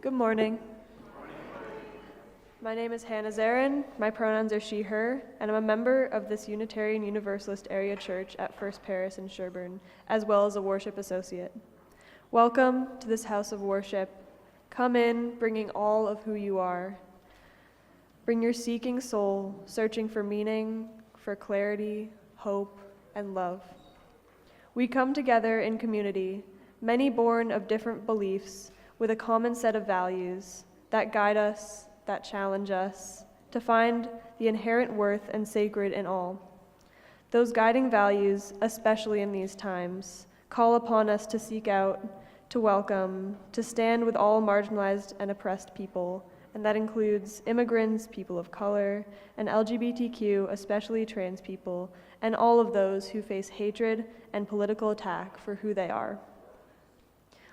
Good morning. My name is Hannah Zarin, my pronouns are she, her, and I'm a member of this Unitarian Universalist area church at First Parish in Sherburne, as well as a worship associate. Welcome to this house of worship. Come in, bringing all of who you are. Bring your seeking soul, searching for meaning, for clarity, hope, and love. We come together in community, many born of different beliefs, with a common set of values that guide us, that challenge us, to find the inherent worth and sacred in all. Those guiding values, especially in these times, call upon us to seek out, to welcome, to stand with all marginalized and oppressed people, and that includes immigrants, people of color, and LGBTQ, especially trans people, and all of those who face hatred and political attack for who they are.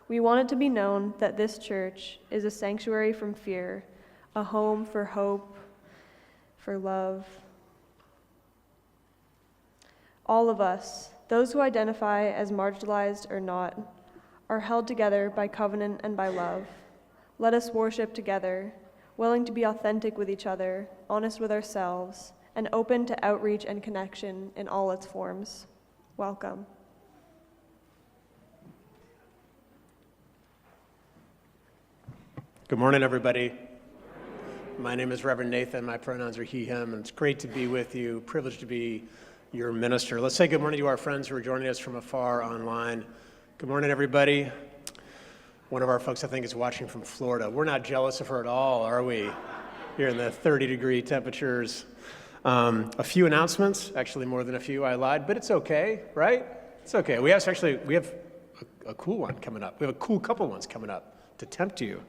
We want it to be known that this church is a sanctuary from fear, a home for hope, for love. All of us, those who identify as marginalized or not, are held together by covenant and by love. Let us worship together, willing to be authentic with each other, honest with ourselves, and open to outreach and connection in all its forms. Welcome. Good morning, everybody. My name is Reverend Nathan. My pronouns are he, him, and it's great to be with you, privileged to be your minister. Let's say good morning to our friends who are joining us from afar online. Good morning, everybody. One of our folks, I think, is watching from Florida. We're not jealous of her at all, are we? Here in the 30-degree temperatures. A few announcements, actually more than a few, I lied, but it's okay, right? It's okay. We have a cool one coming up. We have a cool couple ones coming up to tempt you.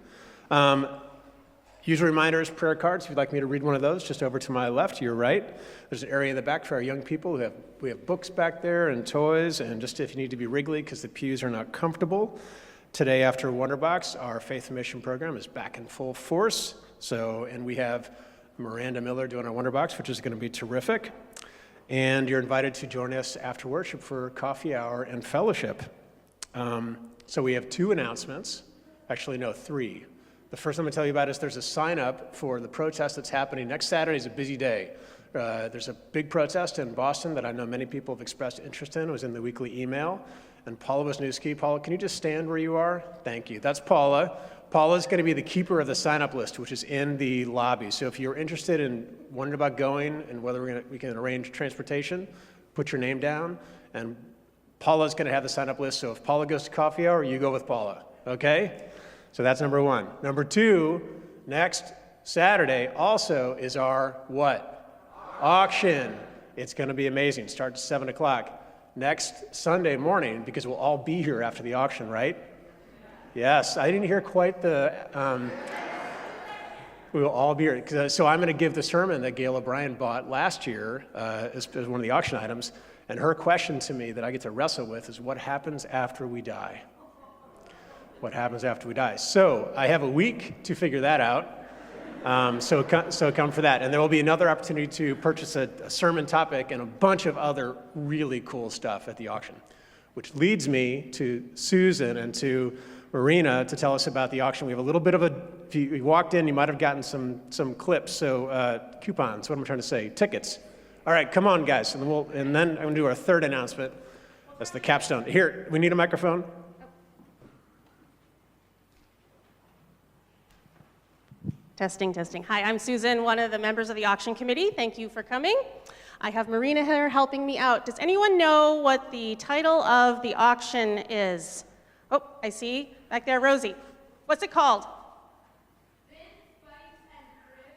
Usual reminders, prayer cards. If you'd like me to read one of those, just over to my left, to your right. There's an area in the back for our young people. We have books back there and toys, and just if you need to be wriggly because the pews are not comfortable. Today after Wonderbox, our Faith and Mission program is back in full force. And we have Miranda Miller doing our Wonderbox, which is going to be terrific. And you're invited to join us after worship for coffee hour and fellowship. So we have two announcements. Actually, no, three. The first I'm going to tell you about is there's a sign up for the protest that's happening. Next Saturday is a busy day. There's a big protest in Boston that I know many people have expressed interest in. It was in the weekly email. And Paula Wisniewski. Paula, can you just stand where you are? Thank you. That's Paula. Paula's going to be the keeper of the sign-up list, which is in the lobby. So if you're interested in wondering about going and whether we can arrange transportation, put your name down. And Paula's going to have the sign-up list. So if Paula goes to coffee hour, you go with Paula. Okay? So that's number one. Number two, next Saturday also is our what? Auction. It's going to be amazing. Starts at 7 o'clock. Next Sunday morning, because we'll all be here after the auction, right? Yes, I didn't hear quite the, we will all be here. So I'm going to give the sermon that Gail O'Brien bought last year as one of the auction items. And her question to me that I get to wrestle with is what happens after we die? What happens after we die? So I have a week to figure that out. So come for that. And there will be another opportunity to purchase a sermon topic and a bunch of other really cool stuff at the auction, which leads me to Susan and to Marina to tell us about the auction. We have a little bit of if you walked in, you might have gotten some clips. So coupons, what am I trying to say? Tickets. All right, come on, guys. And then I'm going to do our third announcement. That's the capstone. Here, we need a microphone. Testing. Hi, I'm Susan, one of the members of the auction committee. Thank you for coming. I have Marina here helping me out. Does anyone know what the title of the auction is? Oh, I see. Back there, Rosie. What's it called?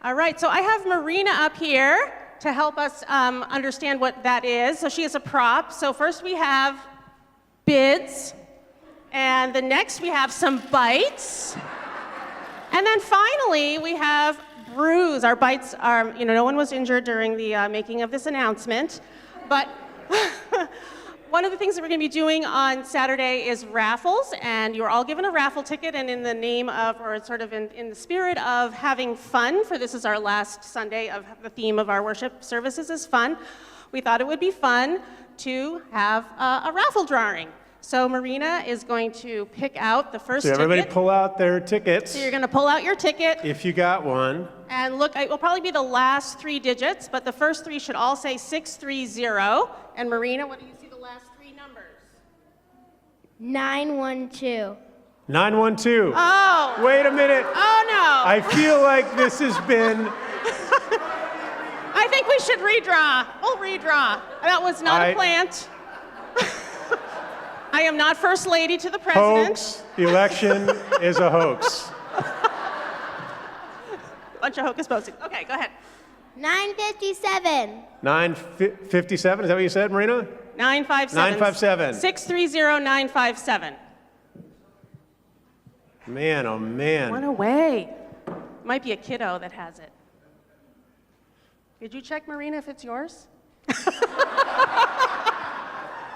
All right, so I have Marina up here to help us understand what that is. So she is a prop. So first we have bids, and the next we have some bites. And then finally, we have brews. Our bites are, no one was injured during the making of this announcement. But one of the things that we're going to be doing on Saturday is raffles. And you're all given a raffle ticket. And in the name of, or sort of in the spirit of having fun, for this is our last Sunday of the theme of our worship services is fun, we thought it would be fun to have a raffle drawing. So Marina is going to pick out the first So everybody ticket. pull out their tickets, So you're going to pull out your ticket if you got one. and look, it will probably be the last 3 digits, but the first 3 should all say 630. And Marina, what do you see the last 3 numbers? 912. 912. Oh, Wait a minute. oh no. I feel like this has been, I think we should redraw. We'll redraw. That was not a plant. I am not first lady to the president. hoax. The election is a hoax. Bunch of hocus pocus. Okay, go ahead. 957. 957, is that what you said, Marina? 957. 957. 630-957. Man, oh man. One away. Might be a kiddo that has it. Did you check, Marina, if it's yours?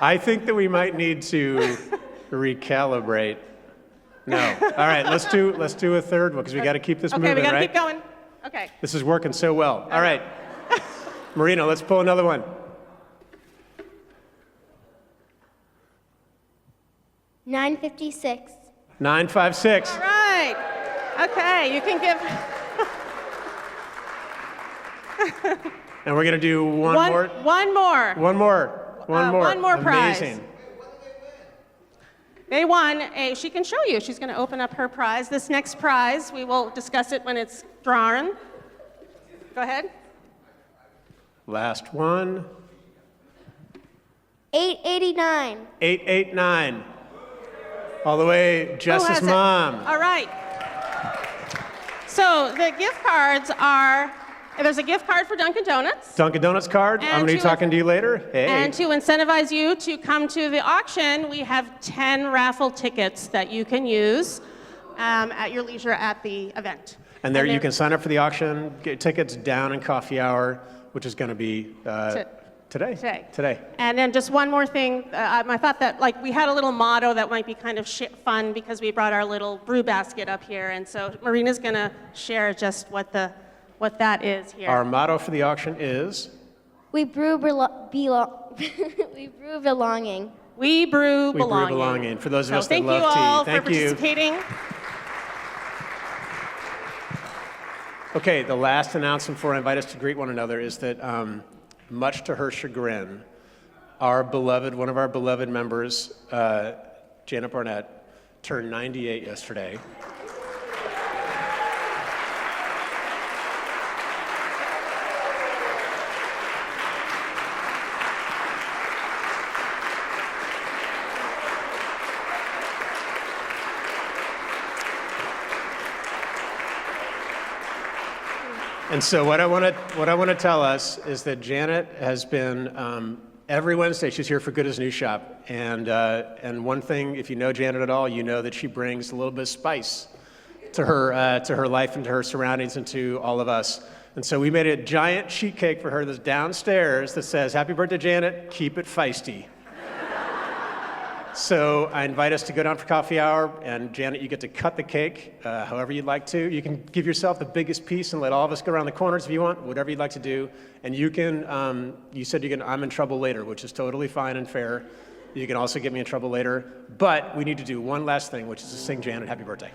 I think that we might need to recalibrate. No. All right, let's do a third one because we got to keep this Okay, moving, we got to right? keep going. Okay. This is working so well. All right. Marina, let's pull another one. 956. 956. All right. Okay, you can give And we're going to do one more. One more. One more. One more prize. Amazing. They won a, she can show you. She's going to open up her prize. This next prize, we will discuss it when it's drawn. Go ahead. Last one. 889. 889. All the way, Jess's has it? mom. All right. So the gift cards are, there's a gift card for Dunkin' Donuts. Dunkin' Donuts card. And I'm going to be to- talking to you later. Hey. And to incentivize you to come to the auction, we have 10 raffle tickets that you can use at your leisure at the event. And there you can sign up for the auction, get tickets down in coffee hour, which is going to be today. Today. And then just one more thing, I thought that like we had a little motto that might be kind of fun because we brought our little brew basket up here, and so Marina's going to share just what that is here. Our motto for the auction is We brew we brew belonging. We brew We belonging. brew belonging. For those of So us that thank you love all tea. for Thank you. participating. Okay, the last announcement before I invite us to greet one another is that, much to her chagrin, one of our beloved members, Janet Barnett, turned 98 yesterday. And so what I want to tell us is that Janet has been every Wednesday she's here for Good as New Shop, and one thing, if you know Janet at all, you know that she brings a little bit of spice to her life and to her surroundings and to all of us. And so we made a giant sheet cake for her that's downstairs that says, "Happy birthday, Janet. Keep it feisty." So I invite us to go down for coffee hour, and Janet, you get to cut the cake however you'd like to. You can give yourself the biggest piece and let all of us go around the corners if you want, whatever you'd like to do. And you can, you said you can, I'm in trouble later, which is totally fine and fair. You can also get me in trouble later. But we need to do one last thing, which is to sing Janet happy birthday.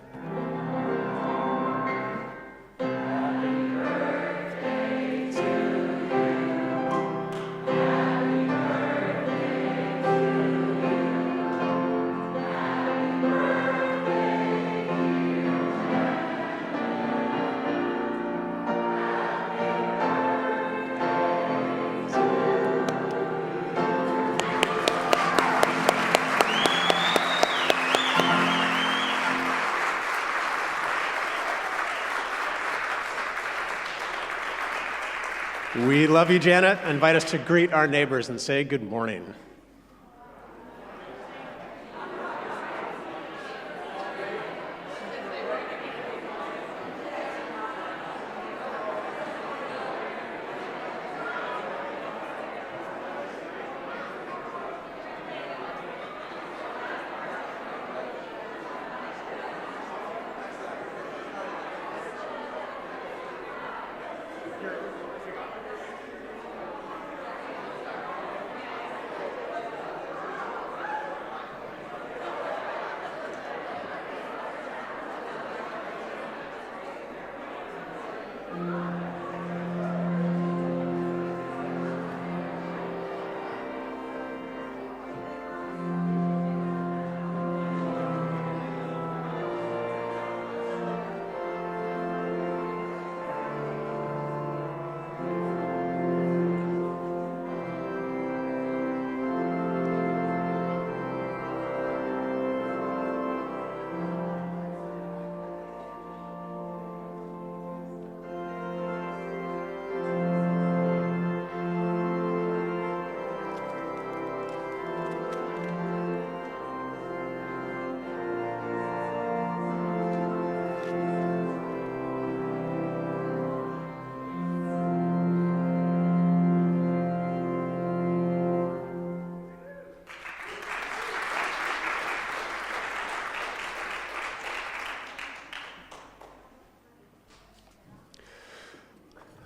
We love you, Janet. I invite us to greet our neighbors and say good morning.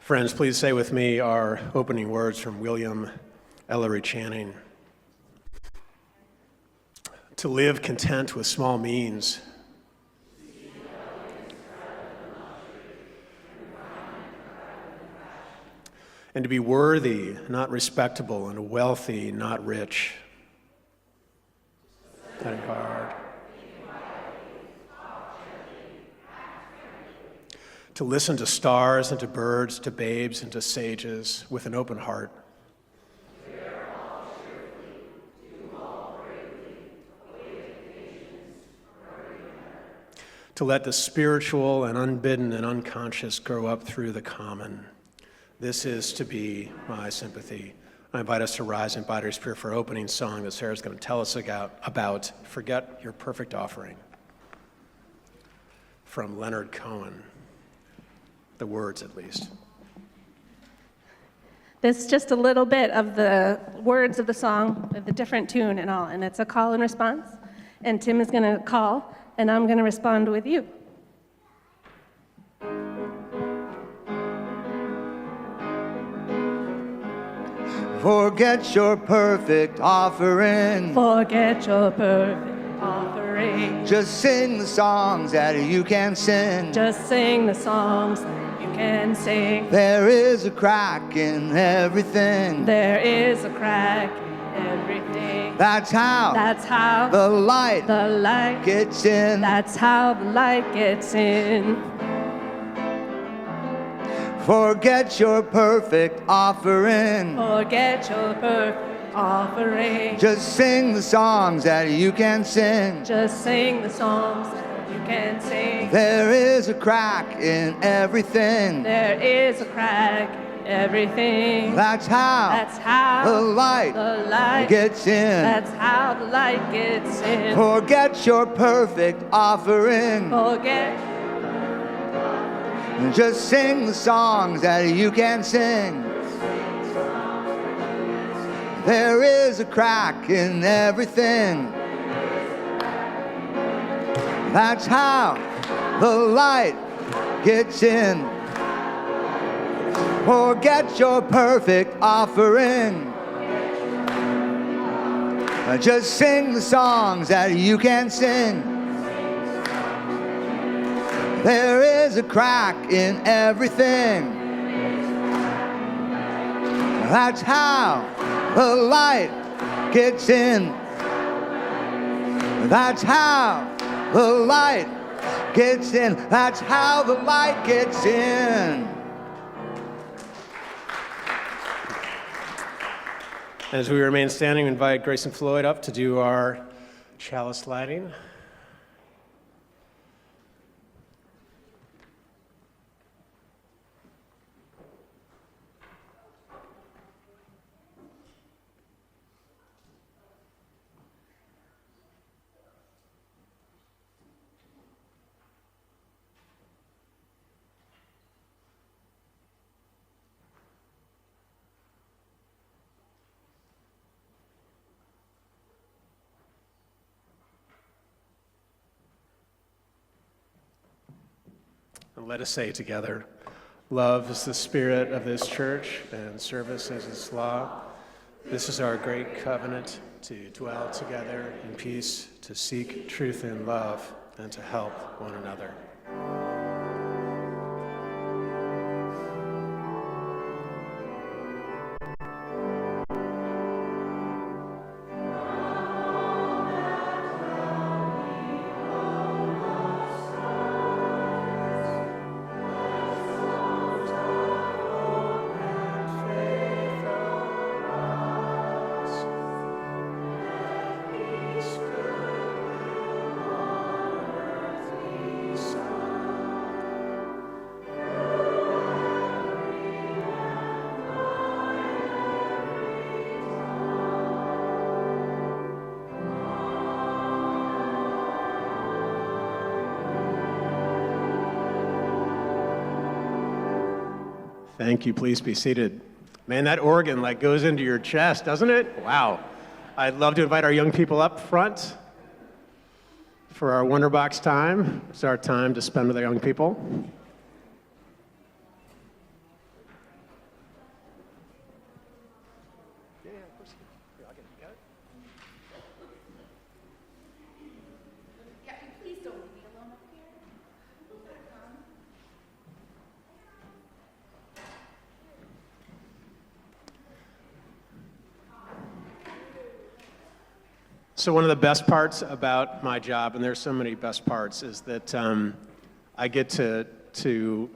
Friends, please say with me our opening words from William Ellery Channing. To live content with small means. And to be worthy, not respectable, and wealthy, not rich. Study hard. To listen to stars and to birds, to babes and to sages with an open heart. To let the spiritual and unbidden and unconscious grow up through the common. This is to be my sympathy. I invite us to rise and invite our spirit for our opening song that Sarah's going to tell us about Forget Your Perfect Offering, from Leonard Cohen. The words, at least. This is just a little bit of the words of the song, with the different tune and all, and it's a call and response. And Tim is going to call, and I'm going to respond with you. Forget your perfect offering. Forget your perfect offering. Just sing the songs that you can sing. Just sing the songs that you can sing. There is a crack in everything. There is a crack in everything. That's how the light gets gets in. That's how the light gets in. Forget your perfect offering. Forget your perfect offering. Just sing the songs that you can sing. Just sing the songs that you can sing. There is a crack in everything. There is a crack in everything. That's how the light gets in. That's how the light gets in. Forget your perfect offering. Forget. And just sing the songs that you can sing. There is a crack in everything. That's how the light gets in. Forget your perfect offering. Just sing the songs that you can sing. There is a crack in everything. That's how the light gets in. That's how the light gets in. That's how the light gets in. As we remain standing, we invite Grace and Floyd up to do our chalice lighting. And let us say together, love is the spirit of this church, and service is its law. This is our great covenant, to dwell together in peace, to seek truth in love, and to help one another. Thank you. Please be seated. Man, that organ goes into your chest, doesn't it? Wow. I'd love to invite our young people up front for our Wonderbox time. It's our time to spend with our young people. Yeah, of course. Here, I'll get it. Got it? Yeah, please don't leave me alone up here. So one of the best parts about my job, and there's so many best parts, is that I get to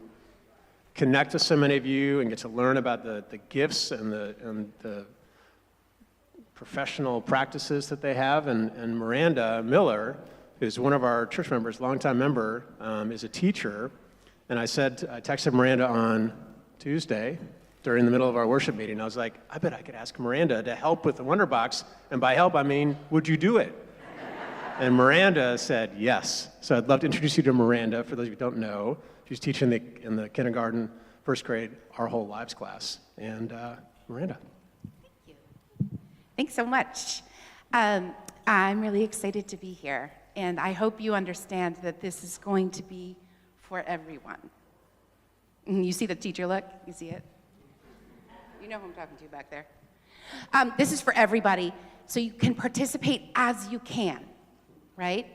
connect with so many of you and get to learn about the gifts and the professional practices that they have. And Miranda Miller, who's one of our church members, longtime member, is a teacher. And I texted Miranda on Tuesday during the middle of our worship meeting. I was like, I bet I could ask Miranda to help with the Wonder Box. And by help, I mean, would you do it? And Miranda said yes. So I'd love to introduce you to Miranda. For those of you who don't know, she's teaching in the kindergarten, first grade, Our Whole Lives class. And Miranda. Thank you. Thanks so much. I'm really excited to be here, and I hope you understand that this is going to be for everyone. You see the teacher look? You see it? You know who I'm talking to back there. This is for everybody, so you can participate as you can, right?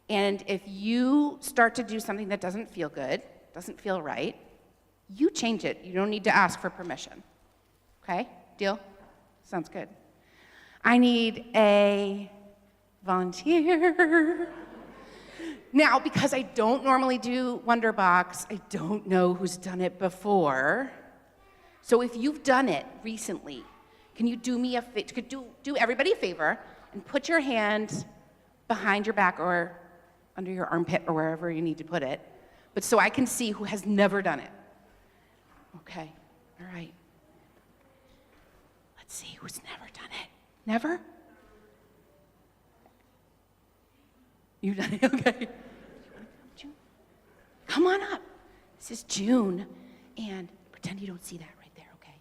And if you start to do something that doesn't feel good, doesn't feel right, you change it. You don't need to ask for permission. Okay? Deal? Sounds good. I need a volunteer. Now, because I don't normally do Wonder Box, I don't know who's done it before. So if you've done it recently, can you do me a favor? Do everybody a favor and put your hand behind your back or under your armpit or wherever you need to put it, but so I can see who has never done it. Okay, all right. Let's see who's never done it. Never? You've done it, okay. June? Come on up. This is June, and pretend you don't see that right there, okay?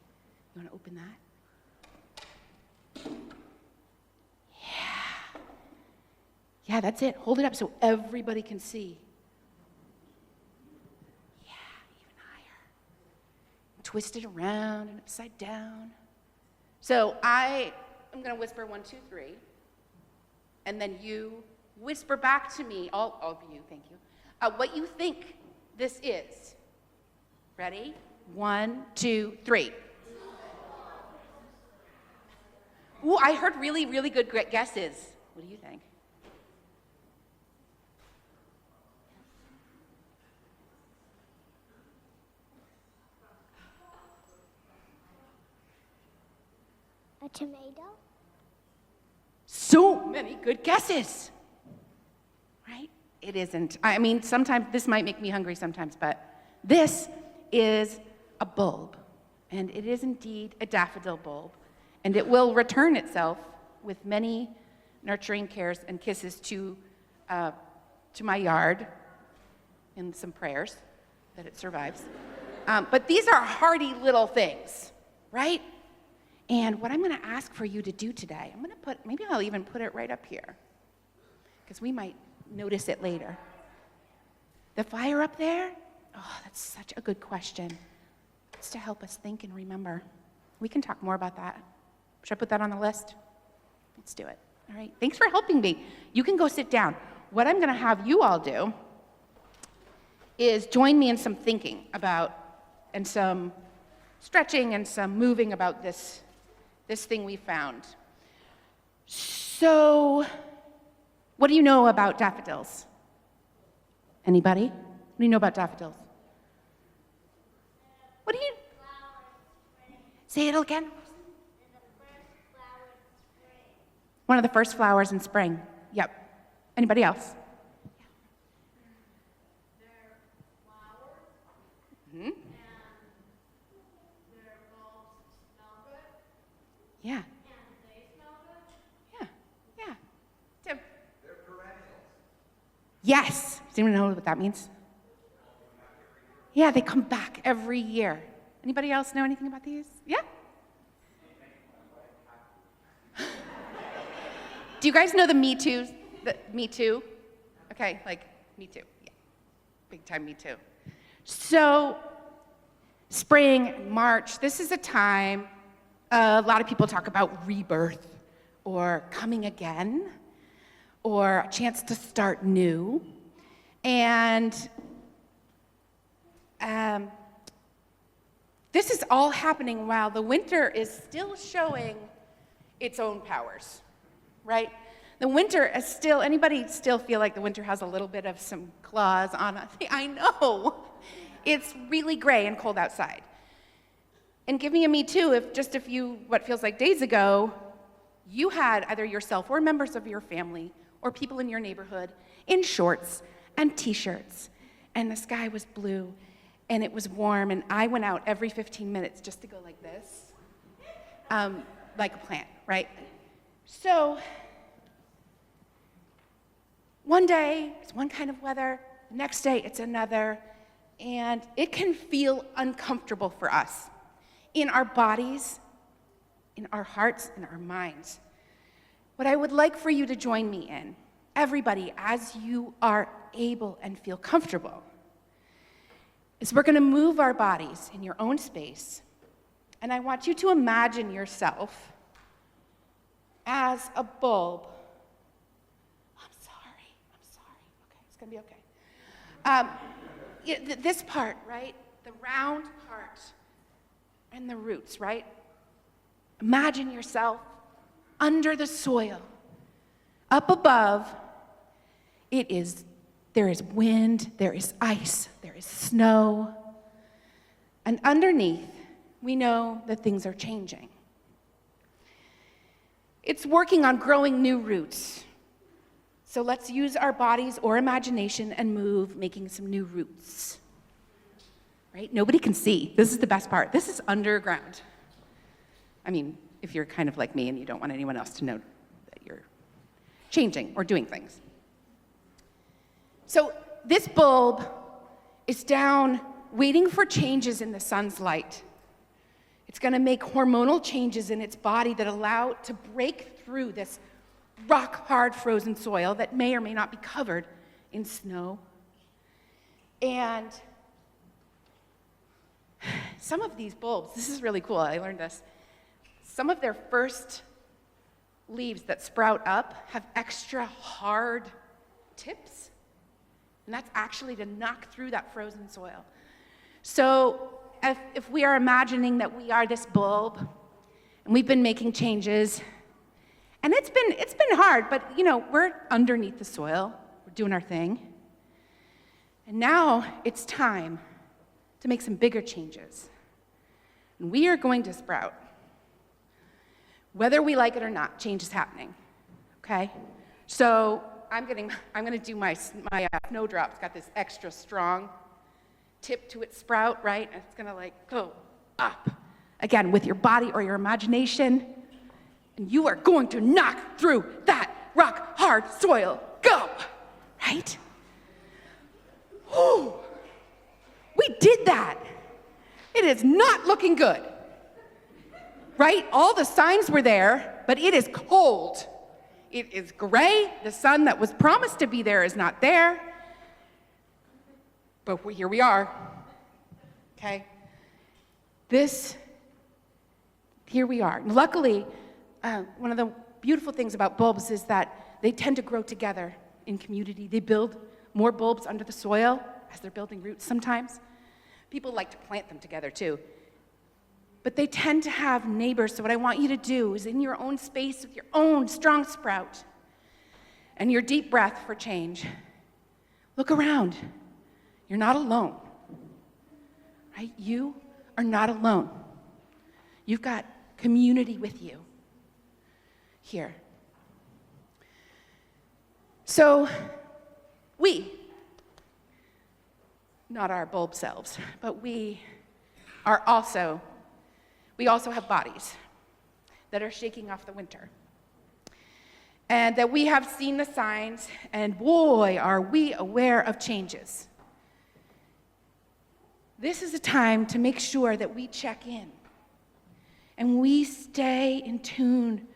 You wanna open that? Yeah. Yeah, that's it. Hold it up so everybody can see. Yeah, even higher. Twist it around and upside down. So I'm gonna whisper 1, 2, 3, and then you whisper back to me, all of you, thank you, what you think this is. Ready? 1, 2, 3. Ooh, I heard really, really good guesses. What do you think? A tomato? So many good guesses, right? It isn't. I mean, sometimes this might make me hungry sometimes, but this is a bulb, and it is indeed a daffodil bulb, and it will return itself with many nurturing cares and kisses to my yard and some prayers that it survives. But these are hardy little things, right? And what I'm going to ask for you to do today, I'm going to maybe I'll even put it right up here, because we might notice it later. The fire up there? Oh, that's such a good question. It's to help us think and remember. We can talk more about that. Should I put that on the list? Let's do it. All right. Thanks for helping me. You can go sit down. What I'm going to have you all do is join me in some thinking about, and some stretching and some moving about this thing we found. So, what do you know about daffodils? Anybody? What do you know about daffodils? What do you... Say it again. One of the first flowers in spring. Yep. Anybody else? They're flowers, Mm-hmm. and their bulbs smell good, Yeah. and they smell good. Yeah. Yeah. Tim. They're perennials. Yes. Does anyone know what that means? Yeah, they come back every year. Anybody else know anything about these? Yeah? Do you guys know the Me Too? The Me Too? Okay, like Me Too. Yeah. Big time Me Too. So, spring, March, this is a time A lot of people talk about rebirth or coming again or a chance to start new. And this is all happening while the winter is still showing its own powers, right? The winter is still, anybody still feel like the winter has a little bit of some claws on it? I know. It's really gray and cold outside. And give me a me too if just a few, what feels like days ago, you had either yourself or members of your family or people in your neighborhood in shorts and t-shirts, and the sky was blue, and it was warm, and I went out every 15 minutes just to go like this, like a plant, right? So, one day, it's one kind of weather, the next day, it's another, and it can feel uncomfortable for us in our bodies, in our hearts, in our minds. What I would like for you to join me in, everybody, as you are able and feel comfortable, is we're going to move our bodies in your own space, and I want you to imagine yourself as a bulb. I'm sorry. Okay, it's going to be okay. This part, right? The round part and the roots, right? Imagine yourself under the soil. Up above, there is wind, there is ice, there is snow. And underneath, we know that things are changing. It's working on growing new roots. So let's use our bodies or imagination and move, making some new roots. Right? Nobody can see. This is the best part. This is underground. I mean, if you're kind of like me and you don't want anyone else to know that you're changing or doing things. So this bulb is down waiting for changes in the sun's light. It's going to make hormonal changes in its body that allow it to break through this rock-hard frozen soil that may or may not be covered in snow. And some of these bulbs, this is really cool, I learned this. Some of their first leaves that sprout up have extra hard tips, and that's actually to knock through that frozen soil. So if we are imagining that we are this bulb, and we've been making changes, and it's been hard, but we're underneath the soil, we're doing our thing, and now it's time to make some bigger changes. And we are going to sprout. Whether we like it or not, change is happening, okay? So I'm gonna do my snowdrop. It's got this extra strong tip to its sprout, right? And it's gonna go up. Again, with your body or your imagination, and you are going to knock through that rock-hard soil. Go, right? Whew. We did that. It is not looking good, right? All the signs were there, but it is cold. It is gray. The sun that was promised to be there is not there. But here we are, okay? Here we are. Luckily, one of the beautiful things about bulbs is that they tend to grow together in community. They build more bulbs under the soil as they're building roots sometimes. People like to plant them together too. But they tend to have neighbors, so what I want you to do is in your own space with your own strong sprout and your deep breath for change, look around. You're not alone, right? You are not alone. You've got community with you here. So we, not our bulb selves, but we also have bodies that are shaking off the winter. And that we have seen the signs, and boy, are we aware of changes. This is a time to make sure that we check in and we stay in tune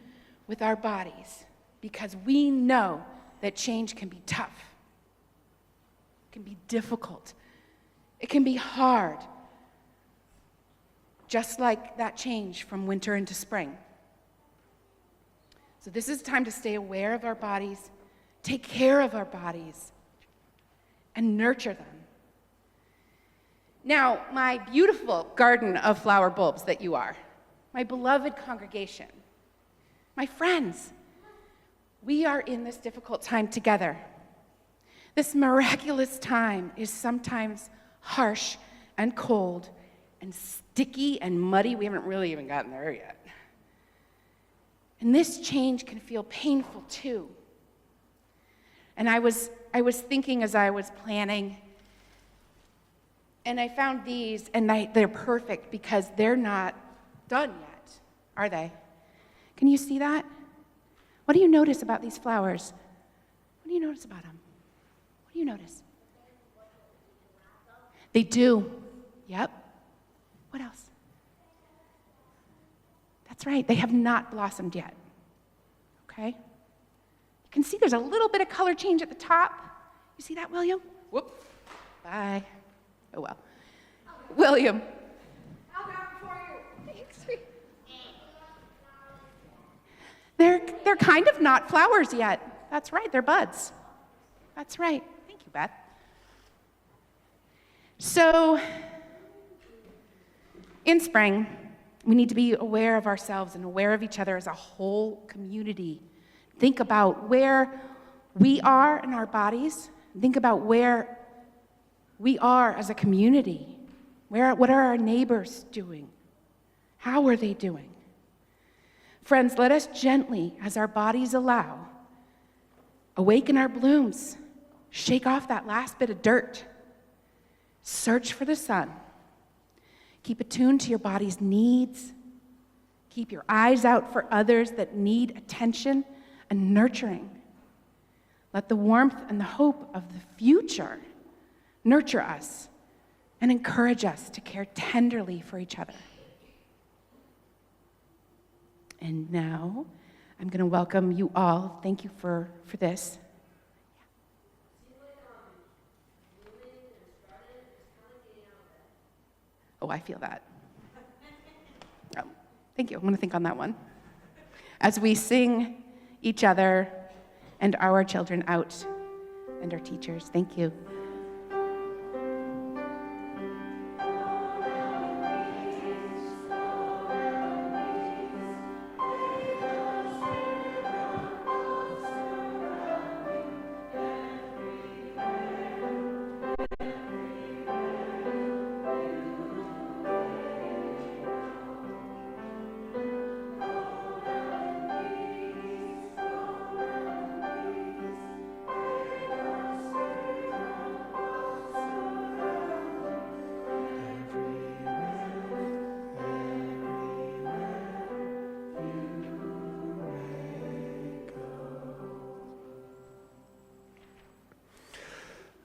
with our bodies, because we know that change can be tough. It can be difficult. It can be hard. just like that change from winter into spring. So this is time to stay aware of our bodies, take care of our bodies, and nurture them. Now, my beautiful garden of flower bulbs that you are, my beloved congregation, my friends, we are in this difficult time together. This miraculous time is sometimes harsh and cold and sticky and muddy. We haven't really even gotten there yet. And this change can feel painful too. And I was thinking as I was planning, and I found these, and they're perfect because they're not done yet, are they? Can you see that? What do you notice about these flowers? What do you notice about them? What do you notice? They do. Yep. What else? That's right, they have not blossomed yet. Okay? You can see there's a little bit of color change at the top. You see that, William? Whoop. Bye. Oh, well. William. I'll grab it for you. Thanks. They're kind of not flowers yet. That's right, they're buds. That's right. Thank you, Beth. So, in spring, we need to be aware of ourselves and aware of each other as a whole community. Think about where we are in our bodies. Think about where we are as a community. What are our neighbors doing? How are they doing? Friends, let us gently, as our bodies allow, awaken our blooms, shake off that last bit of dirt, search for the sun, keep attuned to your body's needs, keep your eyes out for others that need attention and nurturing. Let the warmth and the hope of the future nurture us and encourage us to care tenderly for each other. And now, I'm going to welcome you all. Thank you for this. Oh, I feel that. Oh, thank you. I'm going to think on that one. As we sing each other and our children out and our teachers, thank you.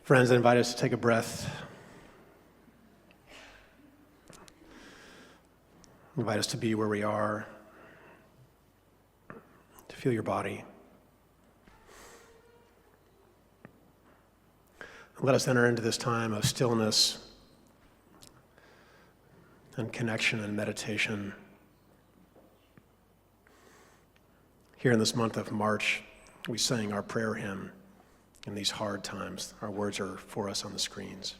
Friends, I invite us to take a breath. I invite us to be where we are, to feel your body. Let us enter into this time of stillness and connection and meditation. Here in this month of March, we sang our prayer hymn. In these hard times, our words are for us on the screens.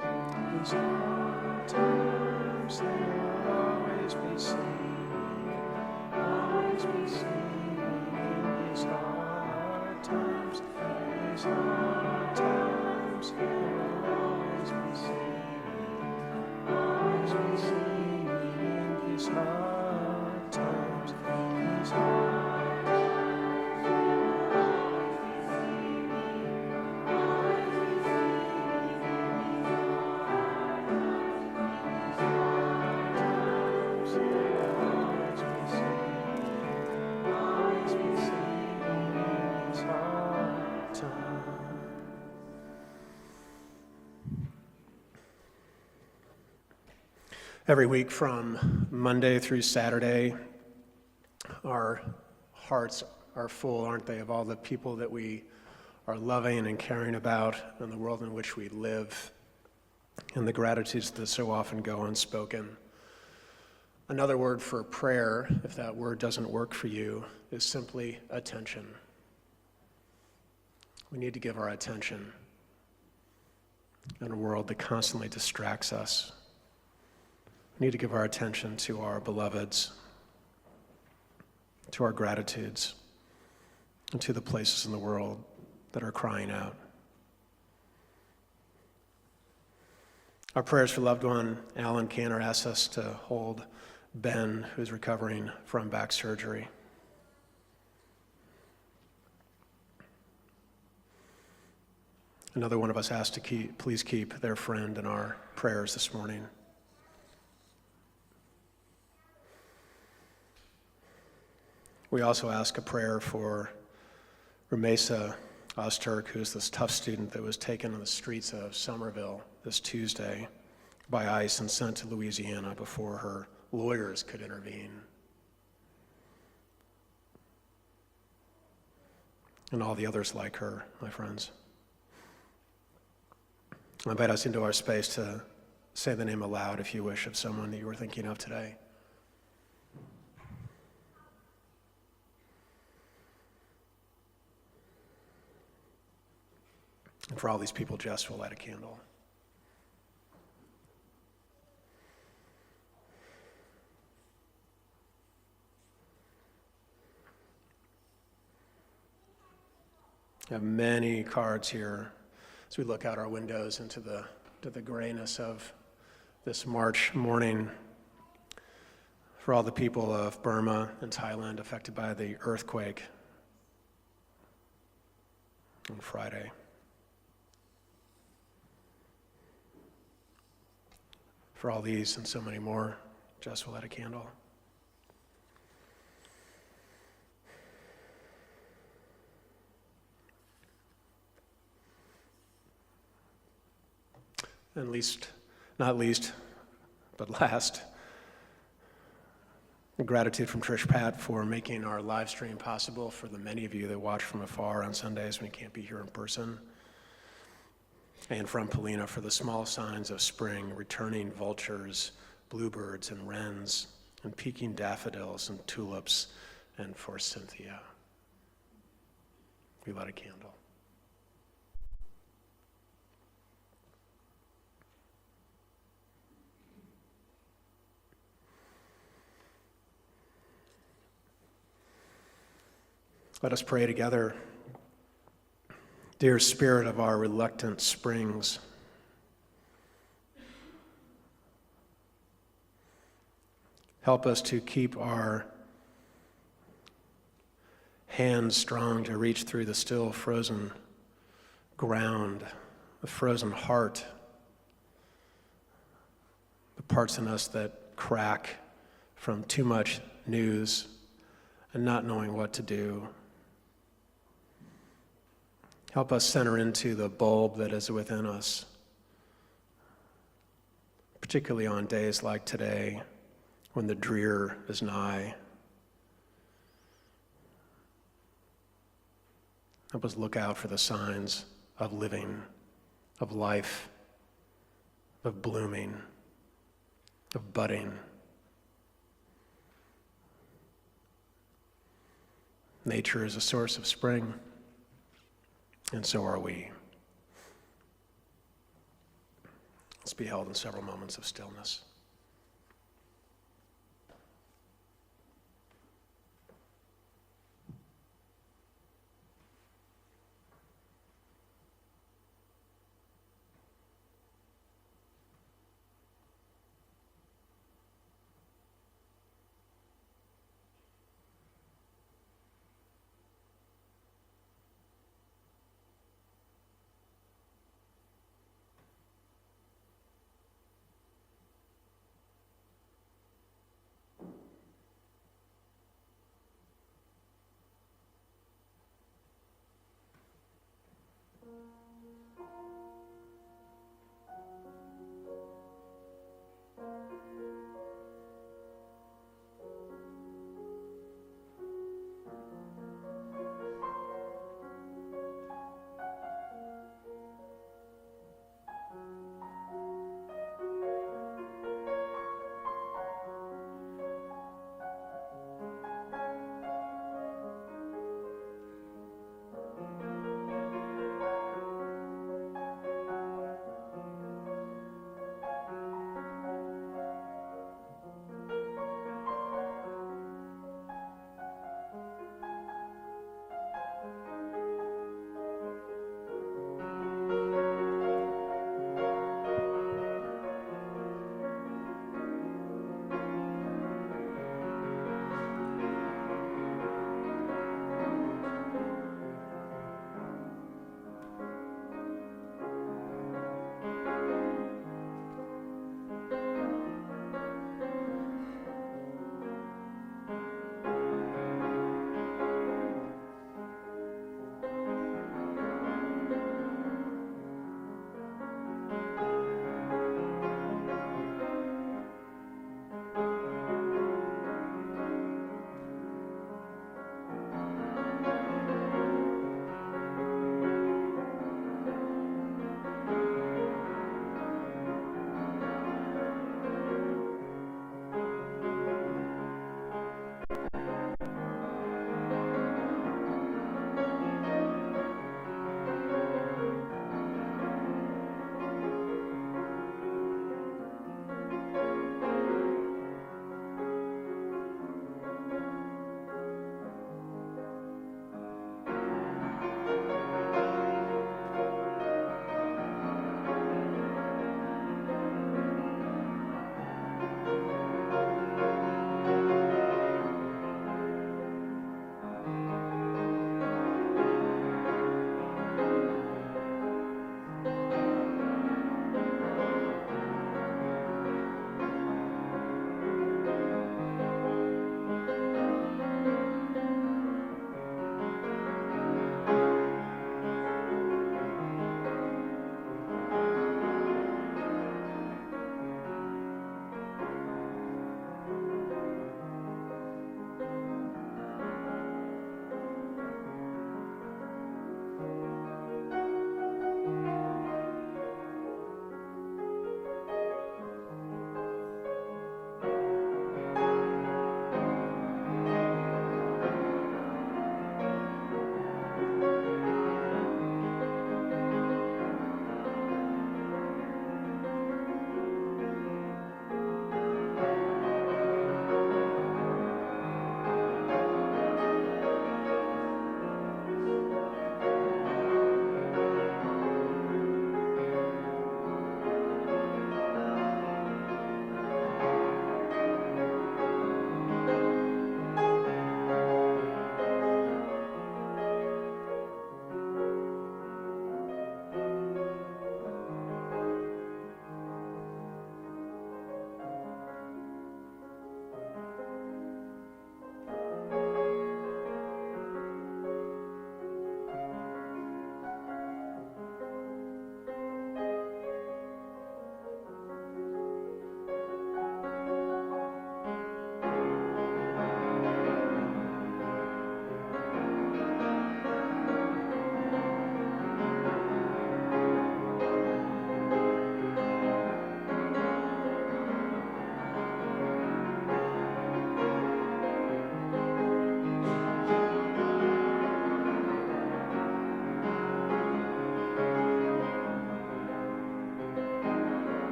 These hard times, they will always be seen, always be seen. In these hard times, they will always be seen, always be seen. In these hard times, these hard times. Every week from Monday through Saturday, our hearts are full, aren't they, of all the people that we are loving and caring about, and the world in which we live, and the gratitudes that so often go unspoken. Another word for prayer, if that word doesn't work for you, is simply attention. We need to give our attention in a world that constantly distracts us. We need to give our attention to our beloveds, to our gratitudes, and to the places in the world that are crying out. Our prayers for loved one Alan Canner asks us to hold Ben, who's recovering from back surgery. Another one of us asked to please keep their friend in our prayers this morning. We also ask a prayer for Ramesa Ozturk, who's this tough student that was taken on the streets of Somerville this Tuesday by ICE and sent to Louisiana before her lawyers could intervene. And all the others like her, my friends. I invite us into our space to say the name aloud, if you wish, of someone that you were thinking of today. And for all these people, Jess will light a candle. I have many cards here as we look out our windows into the grayness of this March morning for all the people of Burma and Thailand affected by the earthquake on Friday. For all these and so many more, Jess will light a candle. And not least, but last, gratitude from Trish Pat for making our live stream possible for the many of you that watch from afar on Sundays when you can't be here in person. And from Polina for the small signs of spring, returning vultures, bluebirds and wrens, and peeking daffodils and tulips, and for Cynthia. We light a candle. Let us pray together. Dear Spirit of our reluctant springs, help us to keep our hands strong to reach through the still frozen ground, the frozen heart, the parts in us that crack from too much news and not knowing what to do. Help us center into the bulb that is within us, particularly on days like today when the drear is nigh. Help us look out for the signs of living, of life, of blooming, of budding. Nature is a source of spring, and so are we. Let's be held in several moments of stillness.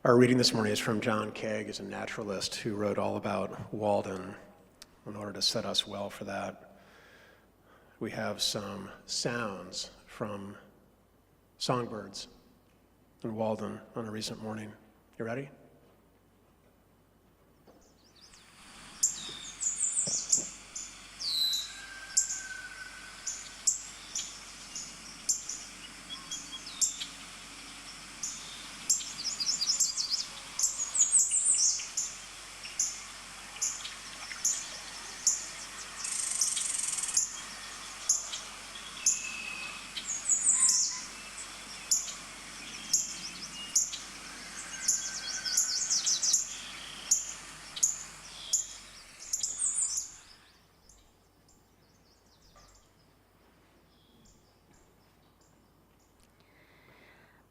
Our reading this morning is from John Kaag, who's a naturalist who wrote all about Walden in order to set us well for that. We have some sounds from songbirds in Walden on a recent morning. You ready?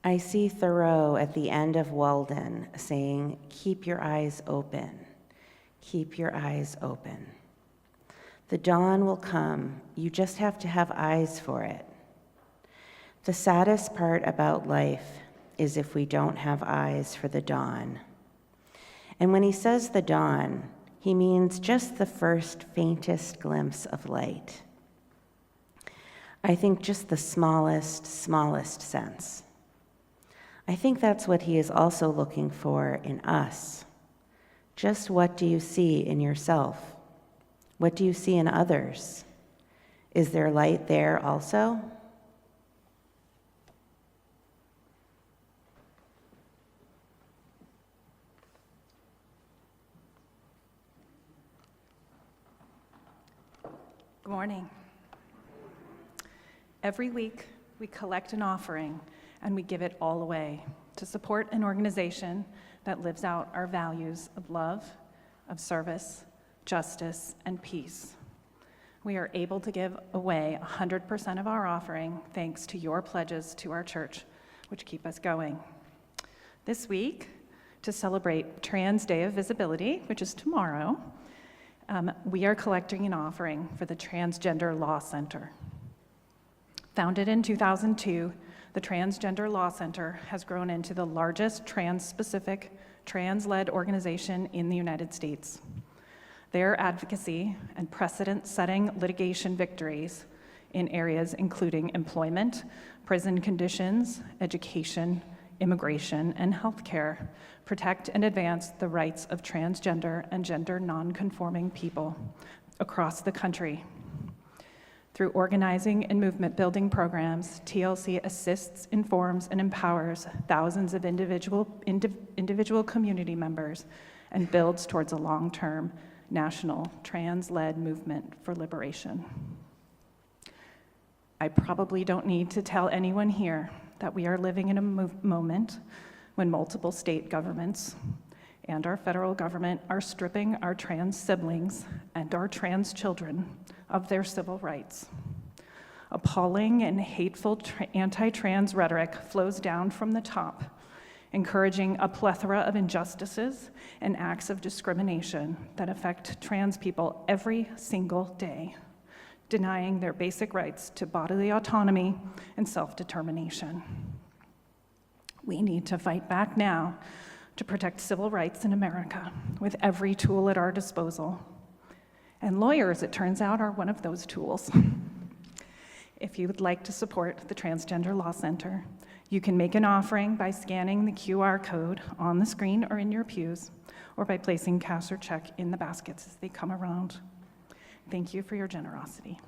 I see Thoreau at the end of Walden saying, "Keep your eyes open, keep your eyes open. The dawn will come, you just have to have eyes for it." The saddest part about life is if we don't have eyes for the dawn. And when he says the dawn, he means just the first faintest glimpse of light. I think just the smallest sense. I think that's what he is also looking for in us. Just what do you see in yourself? What do you see in others? Is there light there also? Good morning. Every week, we collect an offering and we give it all away to support an organization that lives out our values of love, of service, justice, and peace. We are able to give away 100% of our offering thanks to your pledges to our church, which keep us going. This week, to celebrate Trans Day of Visibility, which is tomorrow, we are collecting an offering for the Transgender Law Center. Founded in 2002, the Transgender Law Center has grown into the largest trans-specific, trans-led organization in the United States. Their advocacy and precedent-setting litigation victories in areas including employment, prison conditions, education, immigration, and healthcare protect and advance the rights of transgender and gender non-conforming people across the country. Through organizing and movement building programs, TLC assists, informs, and empowers thousands of individual community members and builds towards a long-term national trans-led movement for liberation. I probably don't need to tell anyone here that we are living in a moment when multiple state governments and our federal government are stripping our trans siblings and our trans children of their civil rights. Appalling and hateful anti-trans rhetoric flows down from the top, encouraging a plethora of injustices and acts of discrimination that affect trans people every single day, denying their basic rights to bodily autonomy and self-determination. We need to fight back now to protect civil rights in America with every tool at our disposal. And lawyers, it turns out, are one of those tools. If you would like to support the Transgender Law Center, you can make an offering by scanning the QR code on the screen or in your pews, or by placing cash or check in the baskets as they come around. Thank you for your generosity.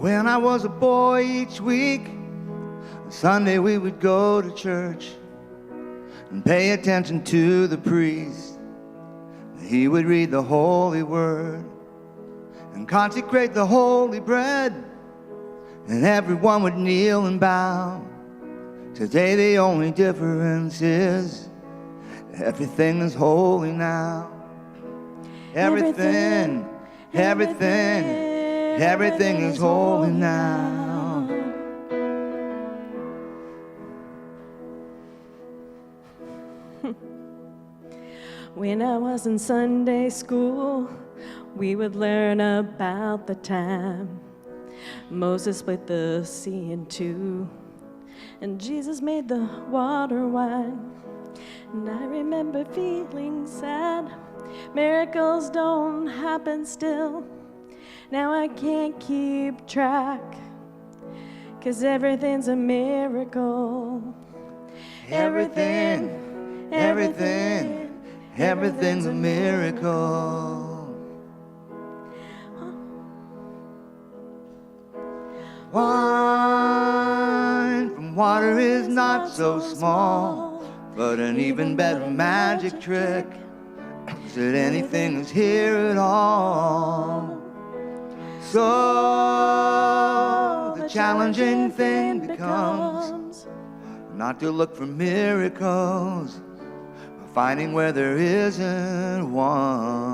When I was a boy, each week, on Sunday we would go to church. and pay attention to the priest. He would read the holy word and consecrate the holy bread, and everyone would kneel and bow. Today the only difference is everything is holy now. Everything is holy now. When I was in Sunday school, we would learn about the time Moses split the sea in two, and Jesus made the water wine. And I remember feeling sad. Miracles don't happen still. Now I can't keep track, 'cause everything's a miracle. Everything's a miracle. Wine from water is not so small, but an even better magic trick is that anything is here at all. So the challenging thing becomes not to look for miracles, but finding where there isn't one.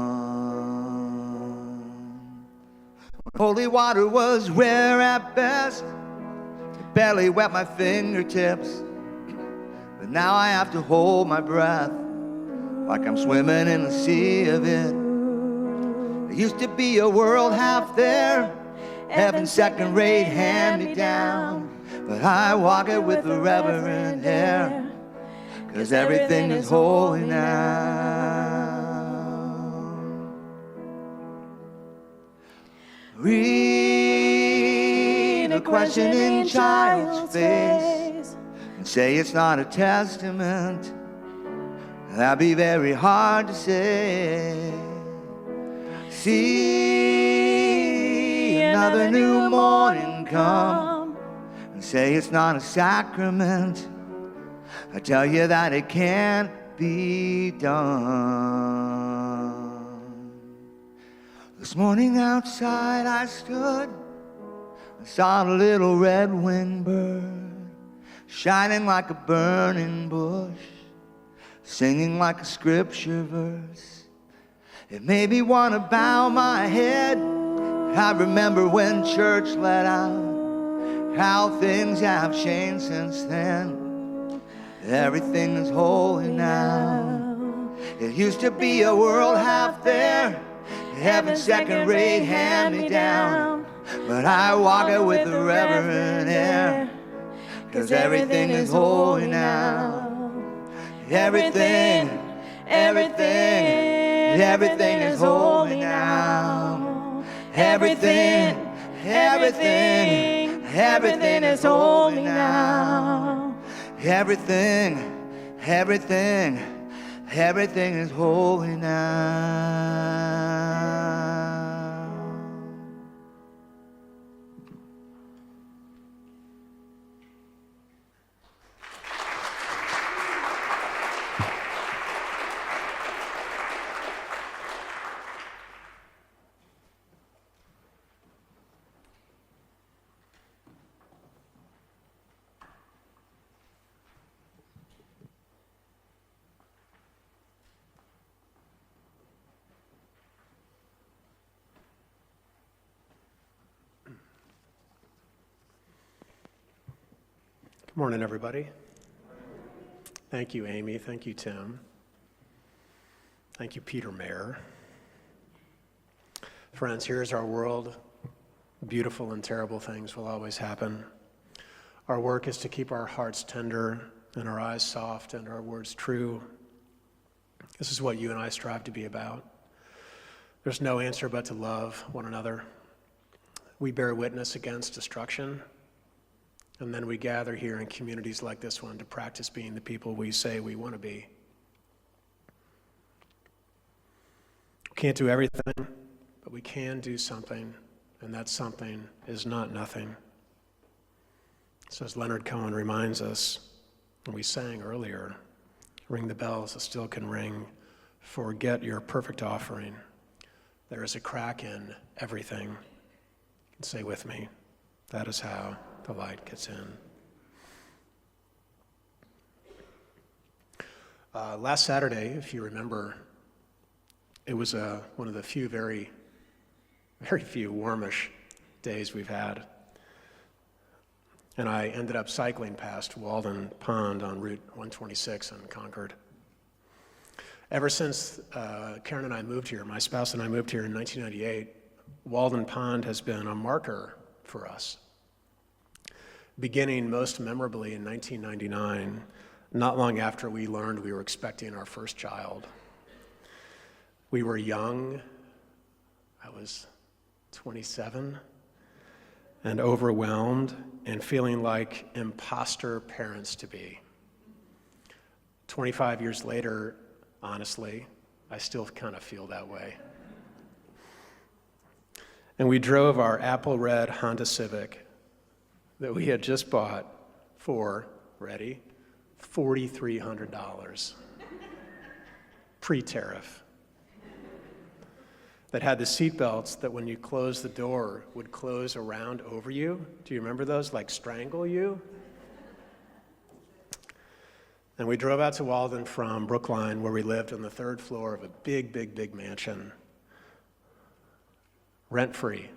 Holy water was rare at best, it barely wet my fingertips, but now I have to hold my breath like I'm swimming in a sea of it. There used to be a world half there, heaven's second-rate hand-me-down, but I walk it with a reverent air, 'cause everything is holy now. Read a questioning child's face and say it's not a testament. That'd be very hard to say. See another new morning come and say it's not a sacrament. I tell you that it can't be done. This morning outside I stood, I saw a little red-winged bird, shining like a burning bush, singing like a scripture verse. It made me want to bow my head. I remember when church let out, how things have changed since then. Everything is holy now. It used to be a world half there, heaven's second-rate hand-me-down, but I walk it with a reverent air, 'cause everything is holy now. Everything is holy now. Everything is holy now. Everything is holy now. Good morning, everybody. Thank you, Amy. Thank you, Tim. Thank you, Peter Mayer. Friends, here's our world. Beautiful and terrible things will always happen. Our work is to keep our hearts tender and our eyes soft and our words true. This is what you and I strive to be about. There's no answer but to love one another. We bear witness against destruction, and then we gather here in communities like this one to practice being the people we say we want to be. We can't do everything, but we can do something, and that something is not nothing. So as Leonard Cohen reminds us, and we sang earlier, Ring the bells that still can ring. Forget your perfect offering. There is a crack in everything. Say with me, that is how the light gets in. Last Saturday, if you remember, it was one of the few very few warmish days we've had. And I ended up cycling past Walden Pond on Route 126 in Concord. Ever since Karen and I moved here, my spouse and I moved here in 1998, Walden Pond has been a marker for us. Beginning most memorably in 1999, not long after we learned we were expecting our first child. We were young, I was 27, and overwhelmed and feeling like imposter parents-to-be. 25 years later, honestly, I still kind of feel that way. And we drove our apple red Honda Civic that we had just bought for, ready, $4,300, pre-tariff, that had the seat belts that when you close the door would close around over you. Do you remember those, like strangle you? And we drove out to Walden from Brookline, where we lived on the third floor of a big, big, big mansion, rent-free,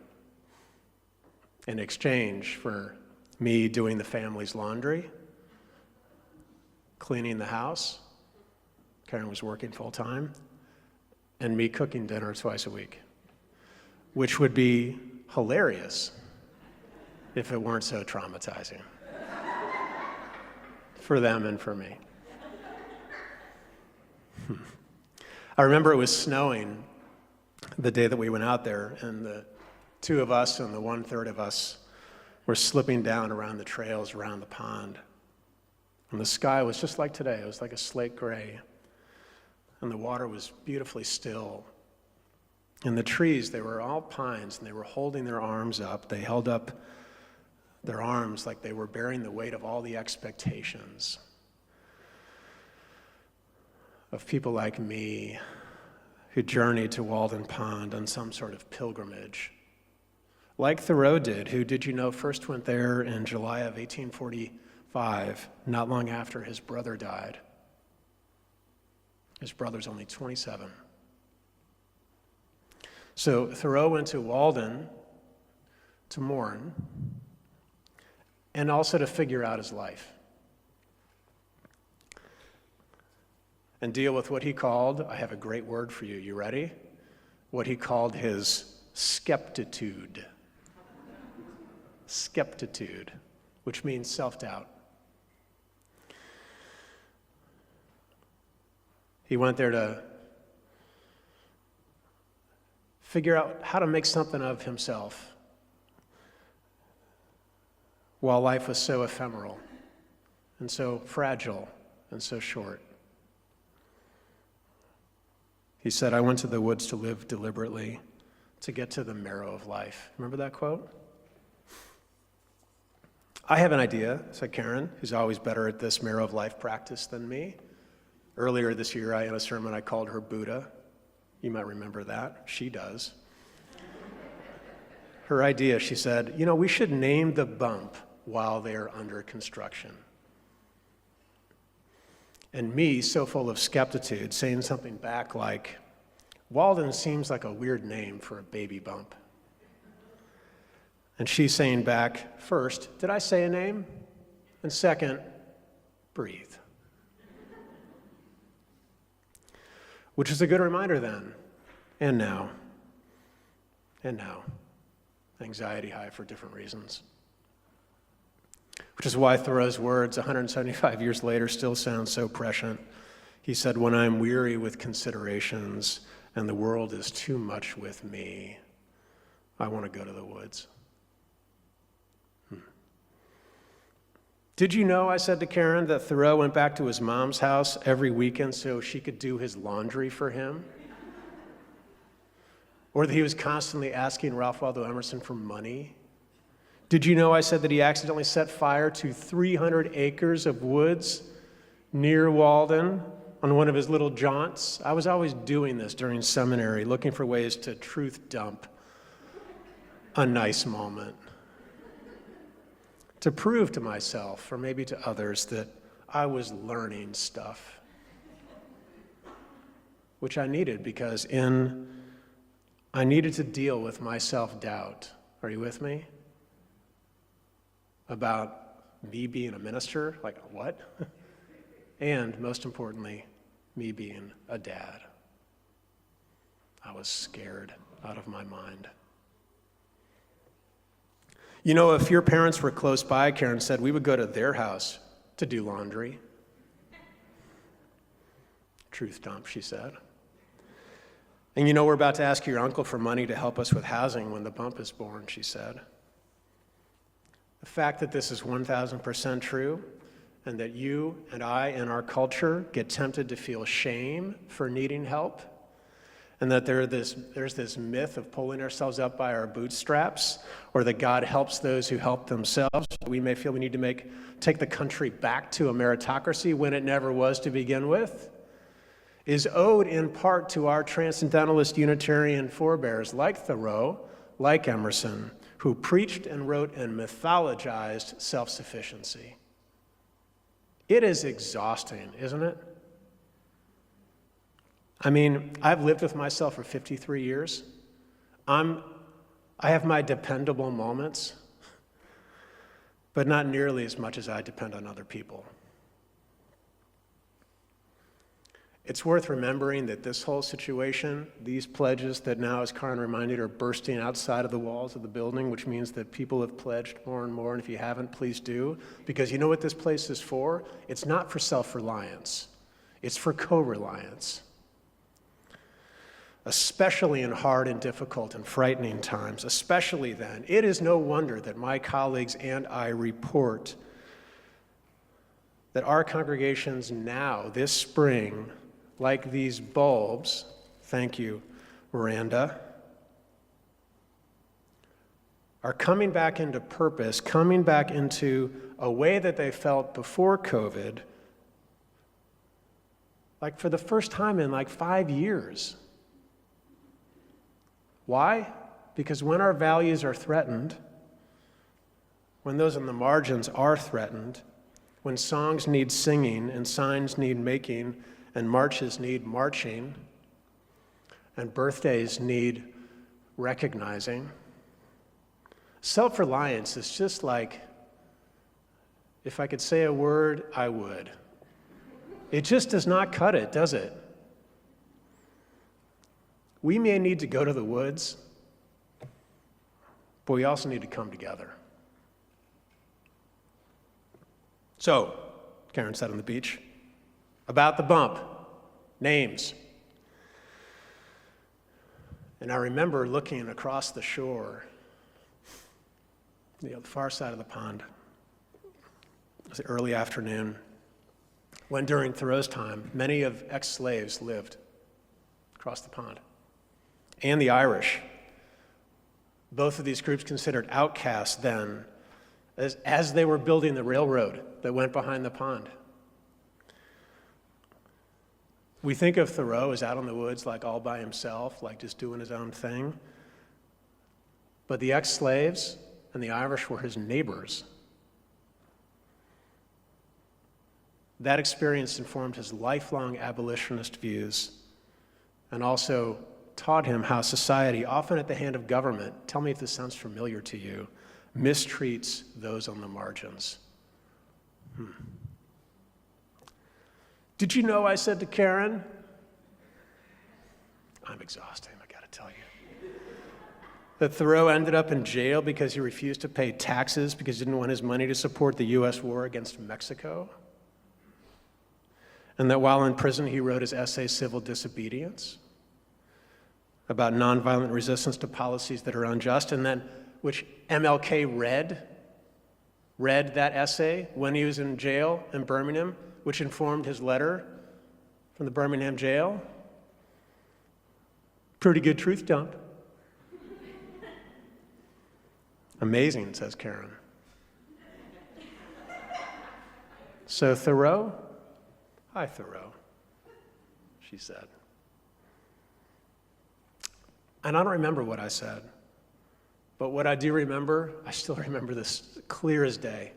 in exchange for me doing the family's laundry, cleaning the house. Karen was working full-time, and me cooking dinner twice a week, which would be hilarious if it weren't so traumatizing for them and for me. I remember it was snowing the day that we went out there, and the two of us and the 1/3 of us were slipping down around the trails around the pond. And the sky was just like today. It was like a slate gray. And the water was beautifully still. And the trees, they were all pines, and they were holding their arms up. They held up their arms like they were bearing the weight of all the expectations of people like me who journeyed to Walden Pond on some sort of pilgrimage. Like Thoreau did, who, did you know, first went there in July of 1845, not long after his brother died. His brother's only 27. So Thoreau went to Walden to mourn and also to figure out his life and deal with what he called, I have a great word for you, you ready? What he called his skeptitude. Skeptitude, which means self-doubt. He went there to figure out how to make something of himself while life was so ephemeral and so fragile and so short. He said, I went to the woods to live deliberately, to get to the marrow of life. Remember that quote? I have an idea, said Karen, who's always better at this marrow of life practice than me. Earlier this year, in a sermon, I called her Buddha. You might remember that. She does. Her idea, she said, we should name the bump while they're under construction. And me, so full of skeptitude, saying something back like, Walden seems like a weird name for a baby bump. And she's saying back, first, did I say a name? And second, breathe. Which is a good reminder then, and now. Anxiety high for different reasons. Which is why Thoreau's words 175 years later still sound so prescient. He said, when I'm weary with considerations and the world is too much with me, I want to go to the woods. Did you know, I said to Karen, that Thoreau went back to his mom's house every weekend so she could do his laundry for him? Or that he was constantly asking Ralph Waldo Emerson for money? Did you know, I said, that he accidentally set fire to 300 acres of woods near Walden on one of his little jaunts. I was always doing this during seminary, looking for ways to truth dump a nice moment, to prove to myself, or maybe to others, that I was learning stuff, which I needed because I needed to deal with my self-doubt. Are you with me? About me being a minister, like what? And most importantly, me being a dad. I was scared out of my mind. You know, if your parents were close by, Karen said, we would go to their house to do laundry. Truth dump, she said. And you know, we're about to ask your uncle for money to help us with housing when the bump is born, she said. The fact that this is 1,000% true, and that you and I in our culture get tempted to feel shame for needing help, and that there's this myth of pulling ourselves up by our bootstraps, or that God helps those who help themselves. We may feel we need to take the country back to a meritocracy when it never was to begin with, is owed in part to our transcendentalist Unitarian forebears like Thoreau, like Emerson, who preached and wrote and mythologized self-sufficiency. It is exhausting, isn't it? I mean, I've lived with myself for 53 years. I have my dependable moments, but not nearly as much as I depend on other people. It's worth remembering that this whole situation, these pledges that now, as Karen reminded, are bursting outside of the walls of the building, which means that people have pledged more and more, and if you haven't, please do. Because you know what this place is for? It's not for self-reliance. It's for co-reliance. Especially in hard and difficult and frightening times, especially then, it is no wonder that my colleagues and I report that our congregations now, this spring, like these bulbs, thank you, Miranda, are coming back into purpose, coming back into a way that they felt before COVID, like for the first time in like 5 years. Why? Because when our values are threatened, when those on the margins are threatened, when songs need singing and signs need making and marches need marching and birthdays need recognizing, self-reliance is just like, if I could say a word, I would. It just does not cut it, does it? We may need to go to the woods, but we also need to come together. So, Karen said on the beach, about the bump, names. And I remember looking across the shore, the far side of the pond. It was early afternoon, when during Thoreau's time, many of ex-slaves lived across the pond. And the Irish. Both of these groups considered outcasts then, as they were building the railroad that went behind the pond. We think of Thoreau as out in the woods, like all by himself, like just doing his own thing. But the ex-slaves and the Irish were his neighbors. That experience informed his lifelong abolitionist views and also taught him how society, often at the hand of government, tell me if this sounds familiar to you, mistreats those on the margins. Did you know, I said to Karen, I'm exhausting, I gotta tell you, that Thoreau ended up in jail because he refused to pay taxes because he didn't want his money to support the U.S. war against Mexico? And that while in prison, he wrote his essay, Civil Disobedience, about nonviolent resistance to policies that are unjust, and then which MLK read that essay when he was in jail in Birmingham, which informed his letter from the Birmingham jail. Pretty good truth dump. Amazing, says Karen. So Thoreau, "Hi, Thoreau," she said. And I don't remember what I said, but what I do remember, I still remember this clear as day,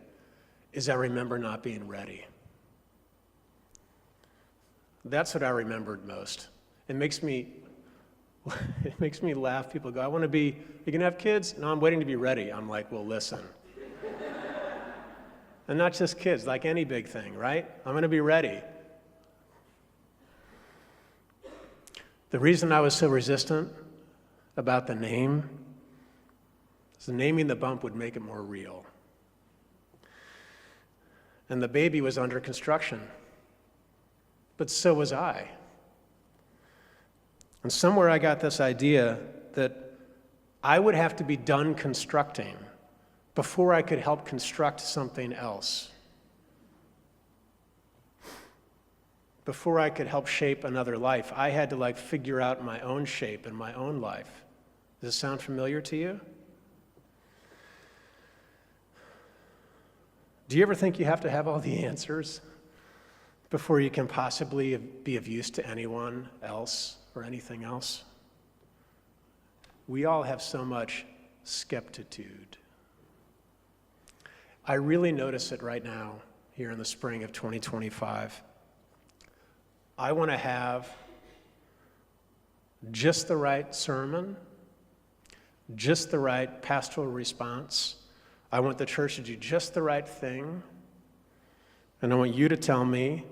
is I remember not being ready. That's what I remembered most. It makes me laugh. People go, you gonna have kids? No, I'm waiting to be ready. I'm like, well, listen. And not just kids, like any big thing, right? I'm gonna be ready. The reason I was so resistant about the name is the naming the bump would make it more real. And the baby was under construction, but so was I. And somewhere I got this idea that I would have to be done constructing before I could help construct something else, before I could help shape another life. I had to figure out my own shape and my own life. Does this sound familiar to you? Do you ever think you have to have all the answers before you can possibly be of use to anyone else or anything else? We all have so much skeptitude. I really notice it right now, here in the spring of 2025. I want to have just the right sermon, just the right pastoral response. I want the church to do just the right thing. And I want you to tell me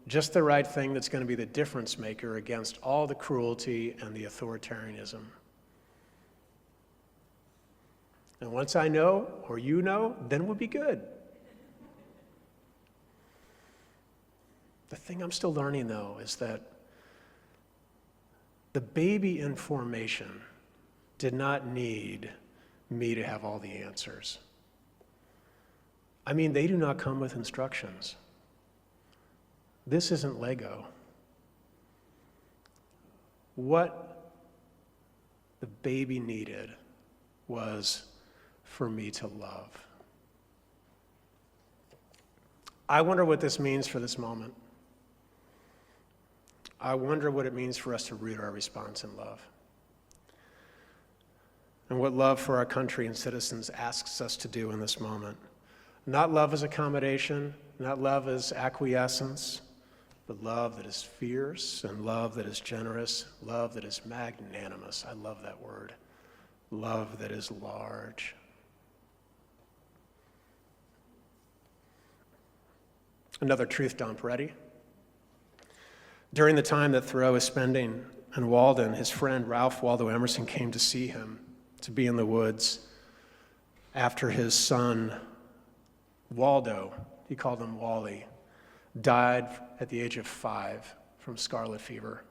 just the right thing that's going to be the difference maker against all the cruelty and the authoritarianism. And once I know, or you know, then we'll be good. The thing I'm still learning, though, is that the baby in formation did not need me to have all the answers. I mean, they do not come with instructions. This isn't Lego. What the baby needed was for me to love. I wonder what this means for this moment. I wonder what it means for us to root our response in love. And what love for our country and citizens asks us to do in this moment. Not love as accommodation, not love as acquiescence, but love that is fierce and love that is generous, love that is magnanimous. I love that word. Love that is large. Another truth dump, ready? During the time that Thoreau was spending in Walden, his friend Ralph Waldo Emerson came to see him, to be in the woods, after his son, Waldo, he called him Wally, died at the age of 5 from scarlet fever.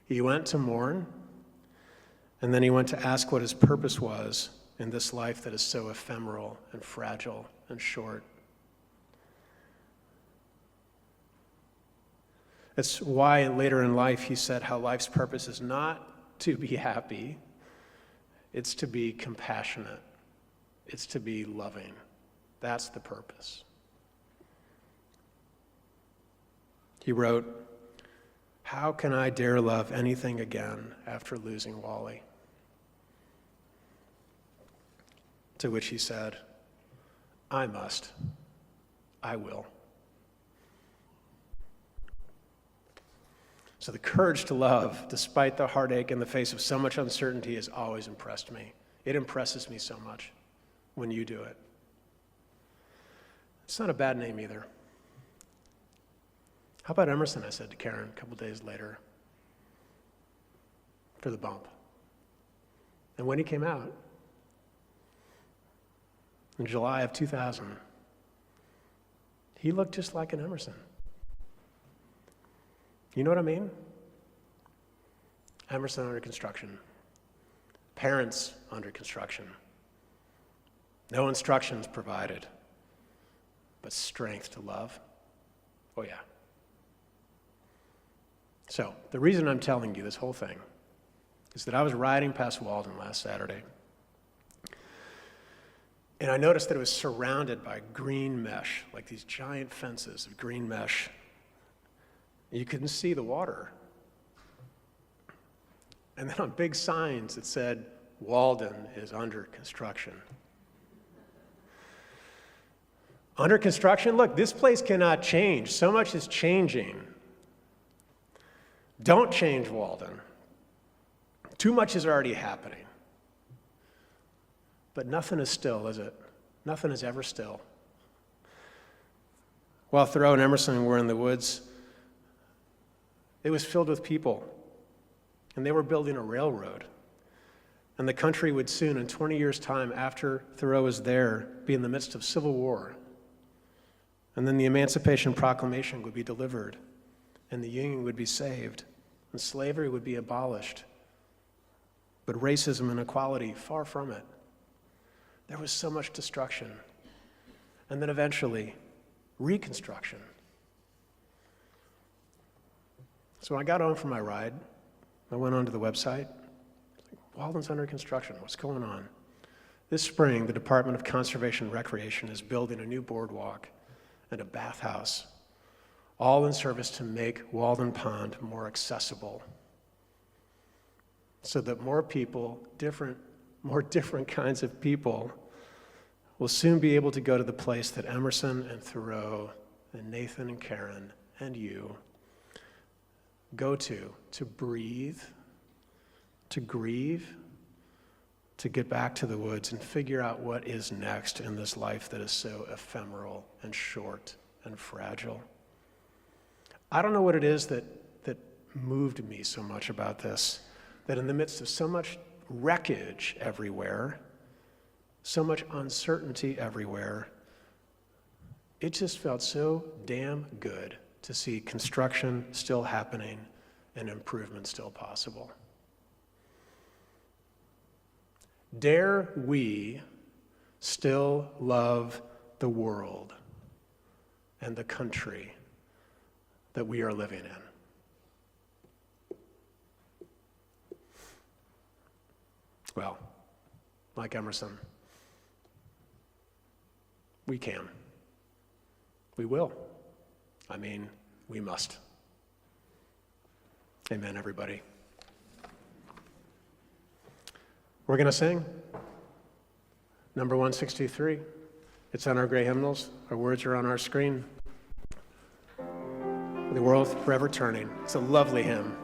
He went to mourn, and then he went to ask what his purpose was in this life that is so ephemeral and fragile and short. It's why later in life he said how life's purpose is not to be happy, it's to be compassionate, it's to be loving. That's the purpose. He wrote, "How can I dare love anything again after losing Wally?" To which he said, "I must. I will." So the courage to love, despite the heartache in the face of so much uncertainty, has always impressed me. It impresses me so much when you do it. It's not a bad name either. How about Emerson, I said to Karen a couple days later, for the bump. And when he came out, in July of 2000, he looked just like an Emerson. You know what I mean? Emerson under construction. Parents under construction. No instructions provided, but strength to love. Oh yeah. So, the reason I'm telling you this whole thing is that I was riding past Walden last Saturday. And I noticed that it was surrounded by green mesh, like these giant fences of green mesh. You couldn't see the water. And then on big signs it said, Walden is under construction. Under construction? Look, this place cannot change. So much is changing. Don't change Walden. Too much is already happening. But nothing is still, is it? Nothing is ever still. While Thoreau and Emerson were in the woods, it was filled with people, and they were building a railroad. And the country would soon, in 20 years' time after Thoreau was there, be in the midst of civil war. And then the Emancipation Proclamation would be delivered, and the Union would be saved, and slavery would be abolished. But racism and equality, far from it. There was so much destruction. And then eventually, reconstruction. So when I got home from my ride, I went onto the website. Walden's under construction. What's going on? This spring, the Department of Conservation and Recreation is building a new boardwalk and a bathhouse, all in service to make Walden Pond more accessible, so that more people, more different kinds of people, will soon be able to go to the place that Emerson and Thoreau and Nathan and Karen and you go to breathe, to grieve, to get back to the woods and figure out what is next in this life that is so ephemeral and short and fragile. I don't know what it is that moved me so much about this, that in the midst of so much wreckage everywhere, so much uncertainty everywhere, it just felt so damn good to see construction still happening and improvement still possible. Dare we still love the world and the country that we are living in? Well, like Emerson, we can. We will. I mean, we must. Amen, everybody. We're going to sing number 163. It's on our gray hymnals. Our words are on our screen. The world forever turning. It's a lovely hymn.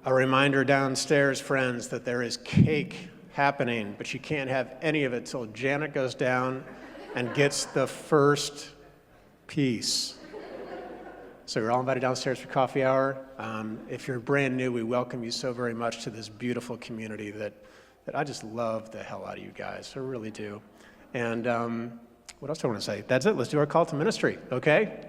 A reminder downstairs, friends, that there is cake happening, but you can't have any of it till Janet goes down and gets the first piece. So you're all invited downstairs for coffee hour. If you're brand new, we welcome you so very much to this beautiful community that I just love the hell out of you guys. I really do. And what else do I want to say? That's it. Let's do our call to ministry, okay?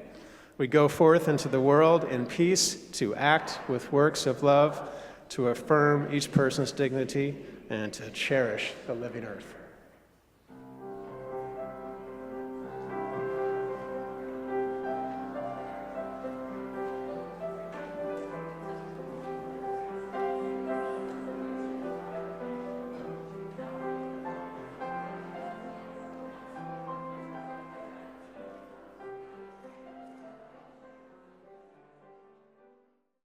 We go forth into the world in peace to act with works of love, to affirm each person's dignity, and to cherish the living earth.